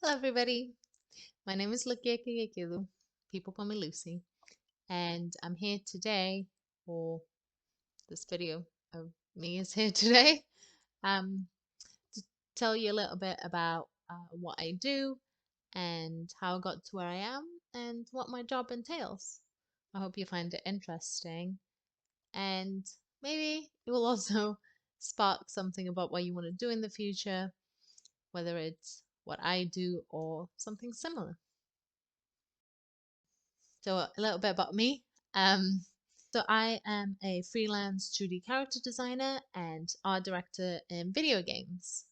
Hello, everybody. My name is Kyriakidou. People call me Lucy, and I'm here today, or this video of me is here today, um, to tell you a little bit about what I do and how I got to where I am and what my job entails. I hope you find it interesting, and maybe it will also spark something about what you want to do in the future, whether it's what I do or something similar. So a little bit about me. Um, so I am a freelance 2D character designer and art director in video games,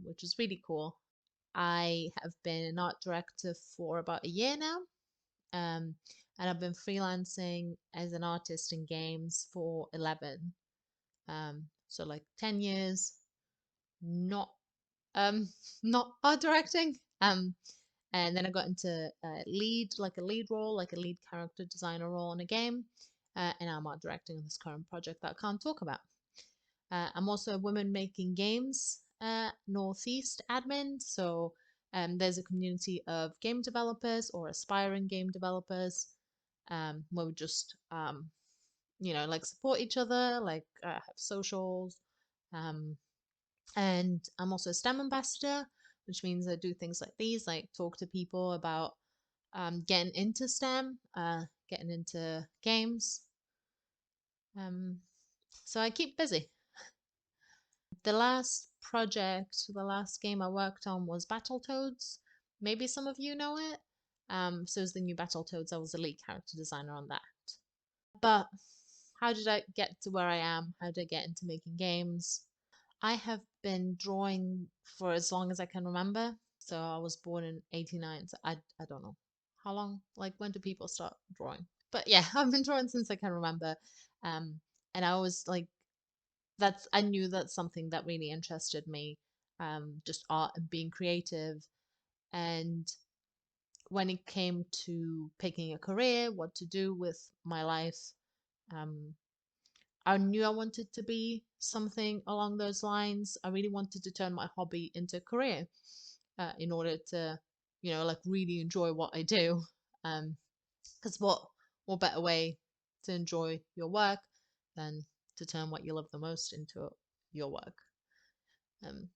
which is really cool. I have been an art director for about a year now, and I've been freelancing as an artist in games for 11. So like 10 years, not um, not art directing. And then I got into like a lead role, like a lead character designer role in a game. And I'm art directing on this current project that I can't talk about. I'm also a women making games Northeast admin. So there's a community of game developers or aspiring game developers where we just, like support each other, like have socials. Um, and I'm also a STEM ambassador, which means I do things like these, like talk to people about getting into STEM, getting into games. Um, so I keep busy. The last project, the last game I worked on was Battletoads. Maybe some of you know it. So it's the new Battletoads. I was the lead character designer on that. But how did I get to where I am? How did I get into making games? I have been drawing for as long as I can remember. So I was born in 89. So I don't know how long, like when do people start drawing? But yeah, I've been drawing since I can remember. Um, and I was like, I knew that's something that really interested me, just art and being creative. And when it came to picking a career, what to do with my life, um, I knew I wanted to be something along those lines. I really wanted to turn my hobby into a career in order to, like really enjoy what I do. Because what better way to enjoy your work than to turn what you love the most into your work?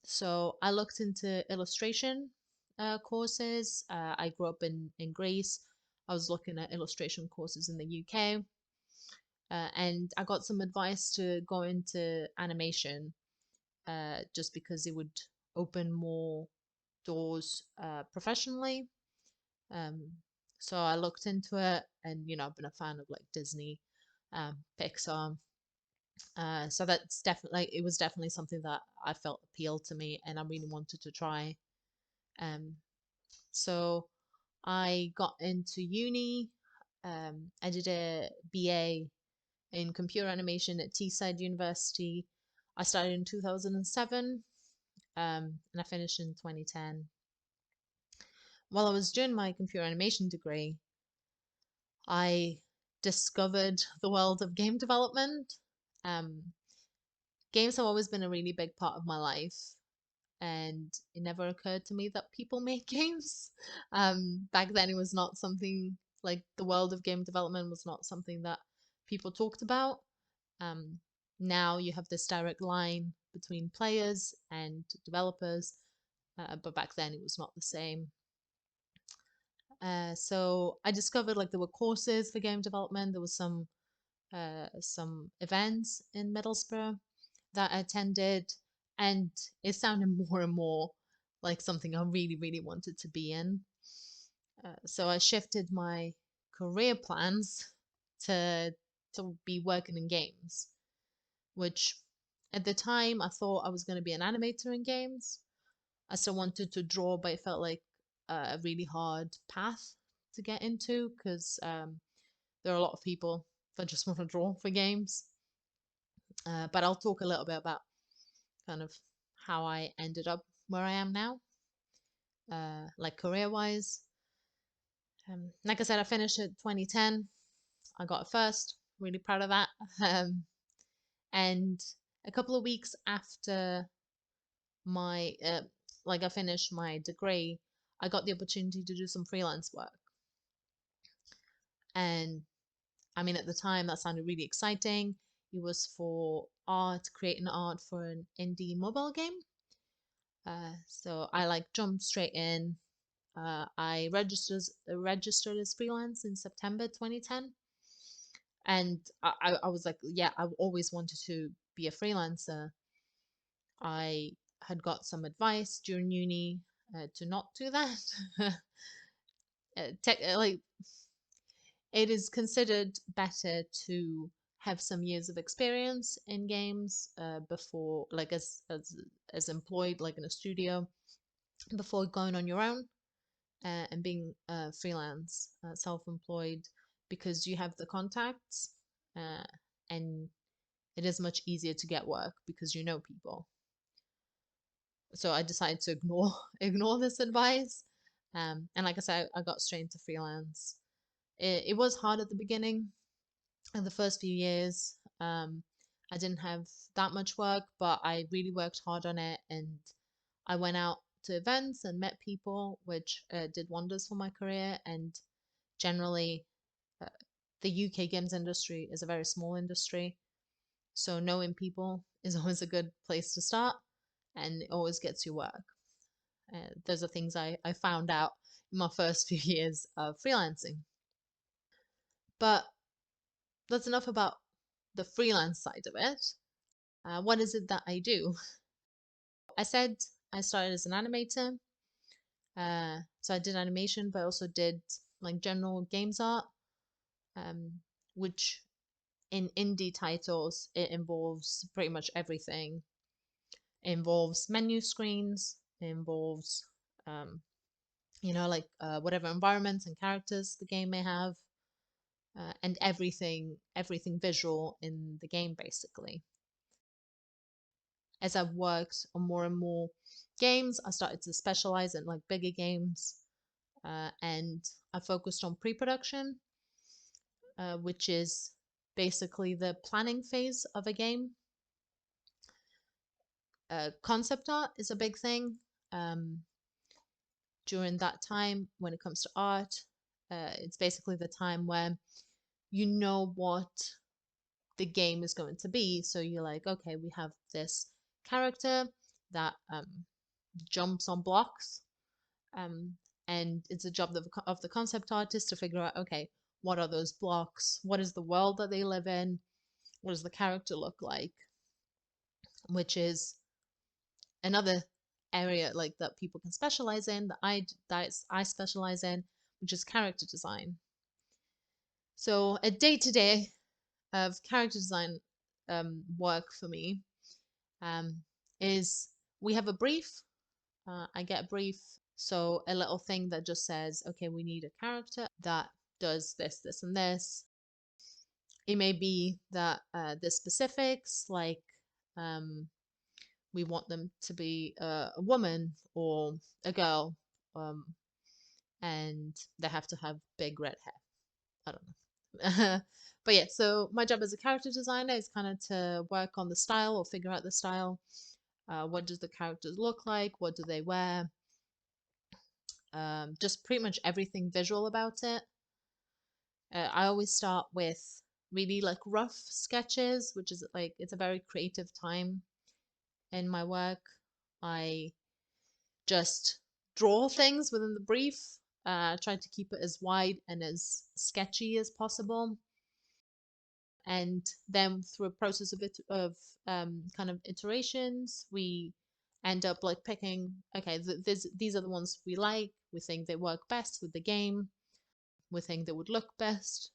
So I looked into illustration courses. I grew up in Greece. I was looking at illustration courses in the UK. And I got some advice to go into animation just because it would open more doors professionally. Um, so I looked into it, and I've been a fan of like Disney, Pixar. So that's definitely it was definitely something that I felt appealed to me, and I really wanted to try. Um, so I got into uni. I did a BA in computer animation at Teesside University. I started in 2007, and I finished in 2010. While I was doing my computer animation degree, I discovered the world of game development. Um, Games have always been a really big part of my life, and it never occurred to me that people make games. Back then, it was not something like the world of game development was not something that people talked about. Um, Now you have this direct line between players and developers, but back then it was not the same. So I discovered like there were courses for game development. There was some events in Middlesbrough that I attended, and it sounded more and more like something I really, really wanted to be in. So I shifted my career plans to be working in games, which at the time I thought I was going to be an animator in games. I still wanted to draw, but it felt like a really hard path to get into because there are a lot of people that just want to draw for games. But I'll talk a little bit about kind of how I ended up where I am now, like career wise. Like I said, I finished at 2010. I got a first, really proud of that. Um, and a couple of weeks after my, I finished my degree, I got the opportunity to do some freelance work. And I mean, at the time, that sounded really exciting. It was for art, creating art for an indie mobile game. So I like jumped straight in. I registered as freelance in September 2010, and I was like, yeah, I always wanted to be a freelancer. I had got some advice during uni to not do that. Like, it is considered better to have some years of experience in games before, like, as employed, like in a studio, before going on your own and being freelance, self-employed, because you have the contacts uh, and it is much easier to get work because you know people. So I decided to ignore ignore this advice, and like I said, I got straight into freelance. It was hard at the beginning. In the first few years, I didn't have that much work, but I really worked hard on it, and I went out to events and met people, which did wonders for my career. And generally, uh, the UK games industry is a very small industry, so knowing people is always a good place to start, and it always gets you work. Those are things I found out in my first few years of freelancing. But that's enough about the freelance side of it. What is it that I do? I said I started as an animator. So I did animation, but I also did like general games art, um, which in indie titles, it involves pretty much everything. It involves menu screens, it involves, um, like whatever environments and characters the game may have, and everything visual in the game, basically. As I've worked on more and more games, I started to specialize in like bigger games, and I focused on pre-production, which is basically the planning phase of a game. Concept art is a big thing. Um, During that time, when it comes to art, it's basically the time where you know what the game is going to be. So you're like, okay, we have this character that jumps on blocks, um, and it's a job of the concept artist to figure out, okay, what are those blocks? What is the world that they live in? What does the character look like? Which is another area like that people can specialize in, that I specialize in, which is character design. So a day to day of character design work for me um, is we have a brief. I get a brief, so a little thing that just says, okay, we need a character that does this, this, and this. It may be that the specifics, like um, we want them to be a woman or a girl, um, and they have to have big red hair. I don't know. But yeah, so my job as a character designer is kind of to work on the style or figure out the style. What does the characters look like? What do they wear? Just pretty much everything visual about it. I always start with really like rough sketches, which is like it's a very creative time in my work. I just draw things within the brief, try to keep it as wide and as sketchy as possible. And then through a process of kind of iterations, we end up like picking, okay, these are the ones we like, we think they work best with the game, we think they would look best,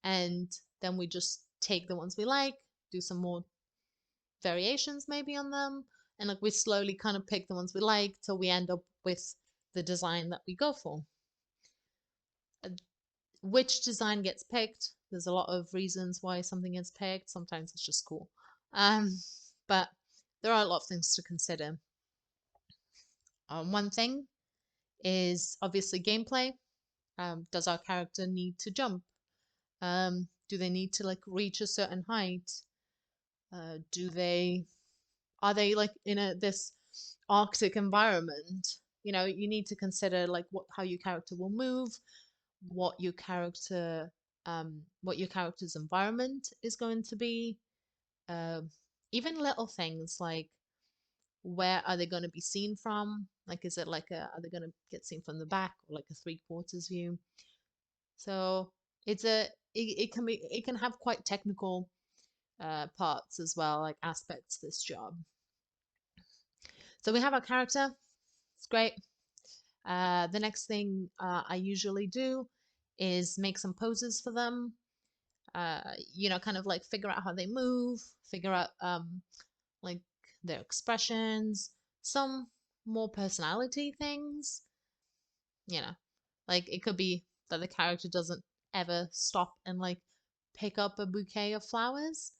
and then we just take the ones we like, do some more variations maybe on them, and like we slowly kind of pick the ones we like till we end up with the design that we go for. Which design gets picked, there's a lot of reasons why something gets picked. Sometimes it's just cool, but there are a lot of things to consider. One thing is obviously gameplay. Does our character need to jump? Do they need to like reach a certain height? Do they Are they like in a this Arctic environment? you need to consider like how your character will move, what your character's environment is going to be. uh, Even little things like where are they going to be seen from? Like, is it like are they going to get seen from the back or like a three-quarters view? So it can have quite technical parts as well, like aspects to this job. So we have our character. It's great. The next thing I usually do is make some poses for them. Kind of like figure out how they move, figure out like their expressions, some more personality things. You know, like it could be that the character doesn't ever stop and like pick up a bouquet of flowers,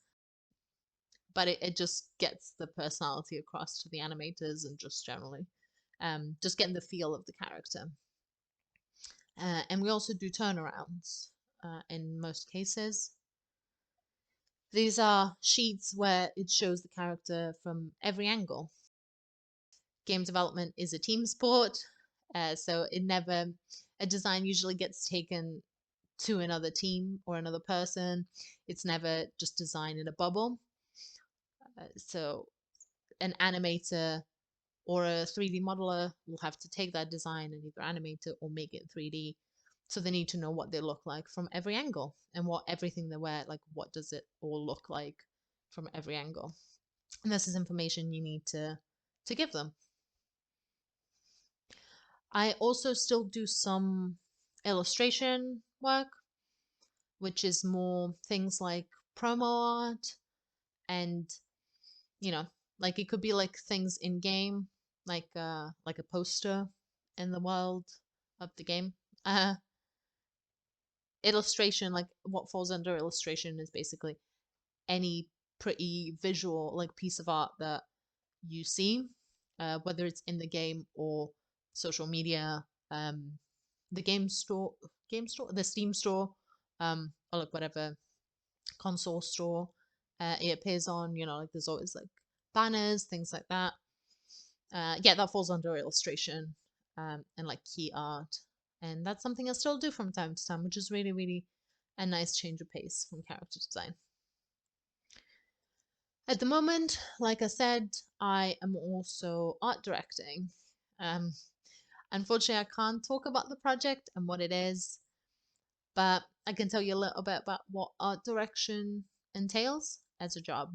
but it just gets the personality across to the animators and just generally just getting the feel of the character. And we also do turnarounds in most cases. These are sheets where it shows the character from every angle. Game development is a team sport, so a design usually gets taken to another team or another person. It's never just design in a bubble. So an animator or a 3D modeler will have to take that design and either animate it or make it 3D. So they need to know what they look like from every angle and what everything they wear, like what does it all look like from every angle. And this is information you need to give them. I also still do some illustration work, which is more things like promo art and you know, like it could be like things in game, like a poster in the world of the game. Uh Illustration, like what falls under illustration is basically any pretty visual like piece of art that you see, whether it's in the game or social media, um, the the Steam store, or like whatever console store it appears on. Like there's always like banners, things like that. Yeah, that falls under illustration and like key art, and that's something I still do from time to time, which is really, really a nice change of pace from character design. At the moment, like I said, I am also art directing. Um, Unfortunately, I can't talk about the project and what it is, but I can tell you a little bit about what art direction entails as a job.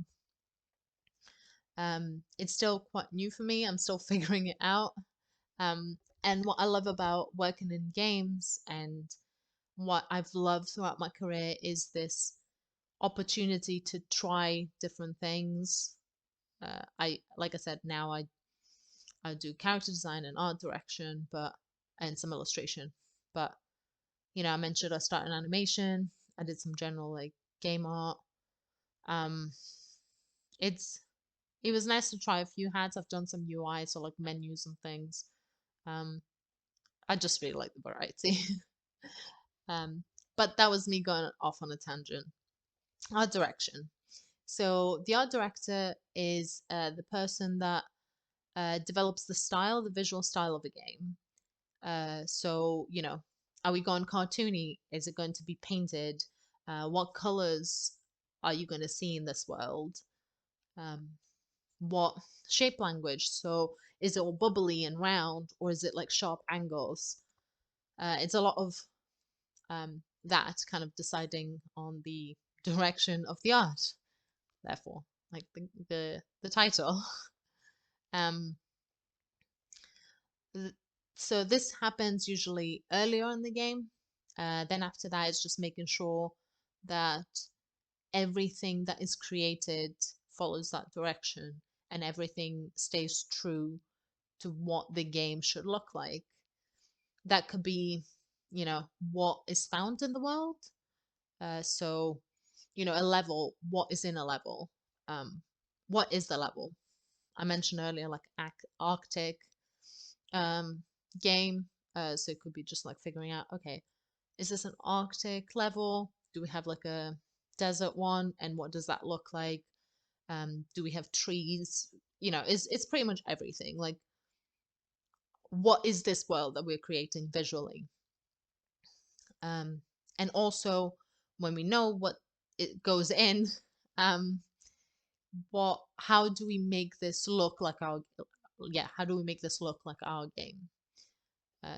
It's still quite new for me. I'm still figuring it out. And what I love about working in games and what I've loved throughout my career is this opportunity to try different things. Like I said, now I do character design and art direction, and some illustration. But I mentioned I started animation. I did some general like game art. Um, it's it was nice to try a few hats. I've done some UI, so like menus and things. Um, I just really like the variety. um, but that was me going off on a tangent. Art direction. So the art director is the person that develops the style, the visual style of a game. So, are we going cartoony? Is it going to be painted? What colors are you going to see in this world? Um, what shape language? So, is it all bubbly and round, or is it like sharp angles? It's a lot of that kind of deciding on the direction of the art. Therefore, like the title. Um, so this happens usually earlier in the game. Then after that, it's just making sure that everything that is created follows that direction and everything stays true to what the game should look like. That could be, what is found in the world. So, a level, what is in a level? Um, what is the level? I mentioned earlier, like Arctic um, game. So it could be just like figuring out, okay, is this an Arctic level? Do we have like a desert one? And what does that look like? Do we have trees? It's pretty much everything. Like what is this world that we're creating visually? Um, and also, when we know what it goes in, um, how do we make this look like how do we make this look like our game?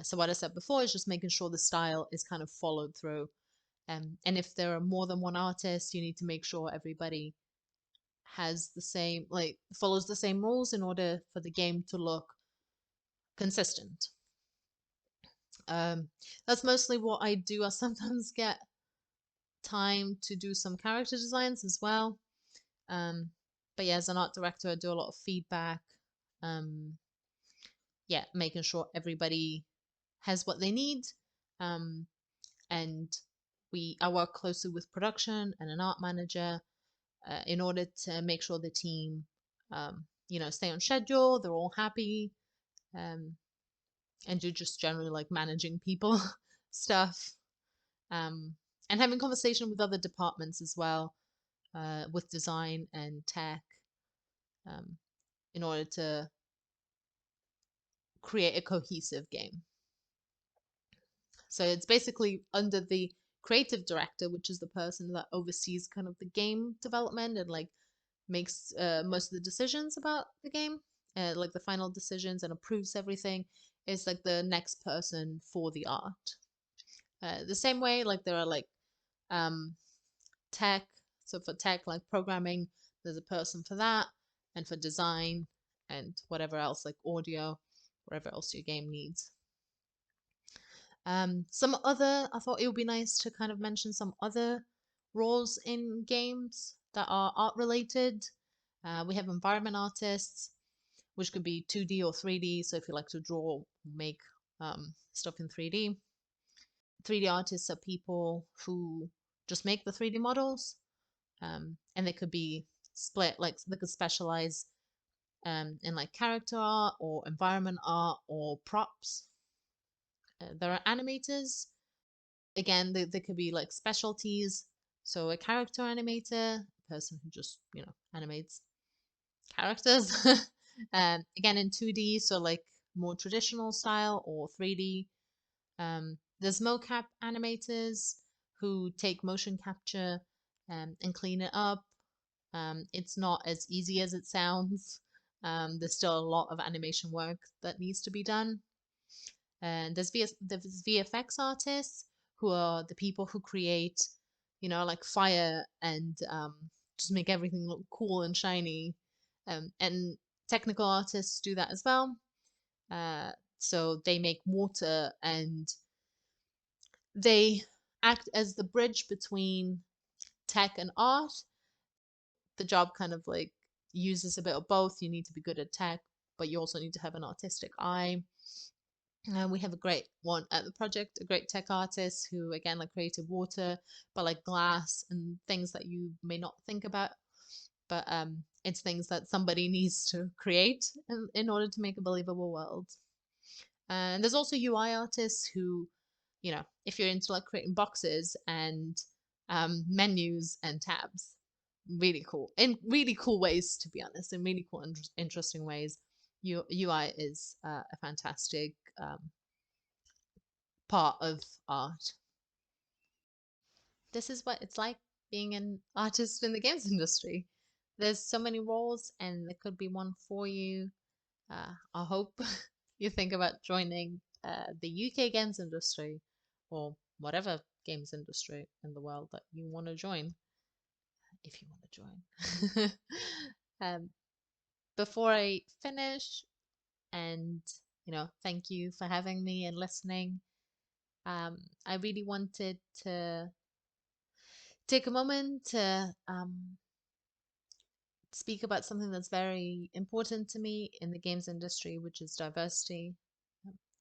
So what I said before is just making sure the style is kind of followed through. And if there are more than one artist, you need to make sure everybody has the same, like, follows the same rules in order for the game to look consistent. Um, that's mostly what I do. I sometimes get time to do some character designs as well. But yeah, as an art director, I do a lot of feedback. Um, yeah, making sure everybody has what they need. Um, and I work closely with production and an art manager in order to make sure the team, stay on schedule. They're all happy, um, and do just generally like managing people stuff, um, and having conversation with other departments as well, with design and tech, um, in order to create a cohesive game. So it's basically under the creative director, which is the person that oversees kind of the game development and like makes most of the decisions about the game, like the final decisions, and approves everything, is like the next person for the art. The same way, like there are like um, tech. So for tech, like programming, there's a person for that, and for design and whatever else, like audio, whatever else your game needs. I thought it would be nice to kind of mention some other roles in games that are art related. We have environment artists, which could be 2D or 3D. So if you like to draw, make stuff in 3D. 3D artists are people who just make the 3D models, and they could be split, like they could specialize in like character art or environment art or props. There are animators. Again, they could be like specialties. So a character animator, a person who just, animates characters. Again, in 2D, so like more traditional style, or 3D. There's mocap animators who take motion capture and clean it up. It's not as easy as it sounds. There's still a lot of animation work that needs to be done. And there's VFX artists, who are the people who create, like fire and just make everything look cool and shiny. And technical artists do that as well. So they make water, and they act as the bridge between tech and art. The job kind of like uses a bit of both. You need to be good at tech, but you also need to have an artistic eye. We have a great one at the project, a great tech artist who, again, like created water, but like glass and things that you may not think about. But it's things that somebody needs to create in order to make a believable world. And there's also UI artists who, if you're into like creating boxes and menus and tabs, really cool, in really cool ways, to be honest, in really cool and interesting ways. UI is a fantastic part of art. This is what it's like being an artist in the games industry. There's so many roles, and there could be one for you. I hope you think about joining the UK games industry, or whatever games industry in the world that you want to join, if you want to join. um, Before I finish, and thank you for having me and listening. I really wanted to take a moment to speak about something that's very important to me in the games industry, which is diversity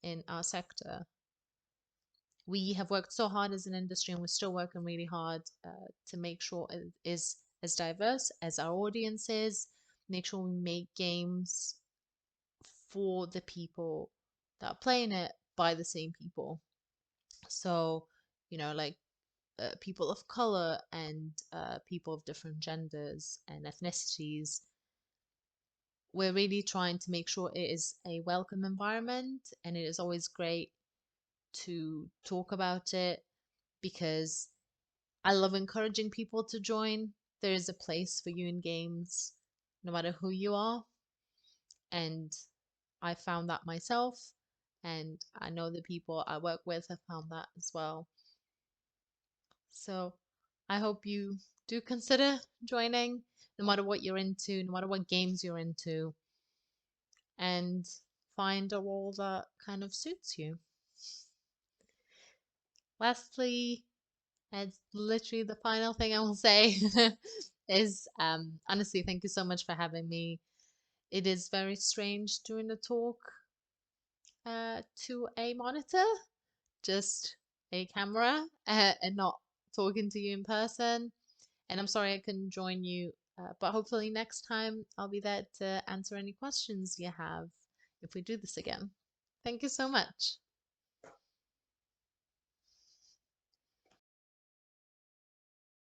in our sector. We have worked so hard as an industry, and we're still working really hard to make sure it is as diverse as our audience is, make sure we make games for the people that are playing it by the same people. So, like people of color and people of different genders and ethnicities, we're really trying to make sure it is a welcome environment, and it is always great to talk about it because I love encouraging people to join. There is a place for you in games, no matter who you are. And I found that myself, and I know the people I work with have found that as well. So I hope you do consider joining, no matter what you're into, no matter what games you're into, and find a role that kind of suits you. Lastly, and literally the final thing I will say is honestly, thank you so much for having me. It is very strange doing a talk to a monitor, just a camera, and not talking to you in person. And I'm sorry I couldn't join you, but hopefully next time I'll be there to answer any questions you have if we do this again. Thank you so much.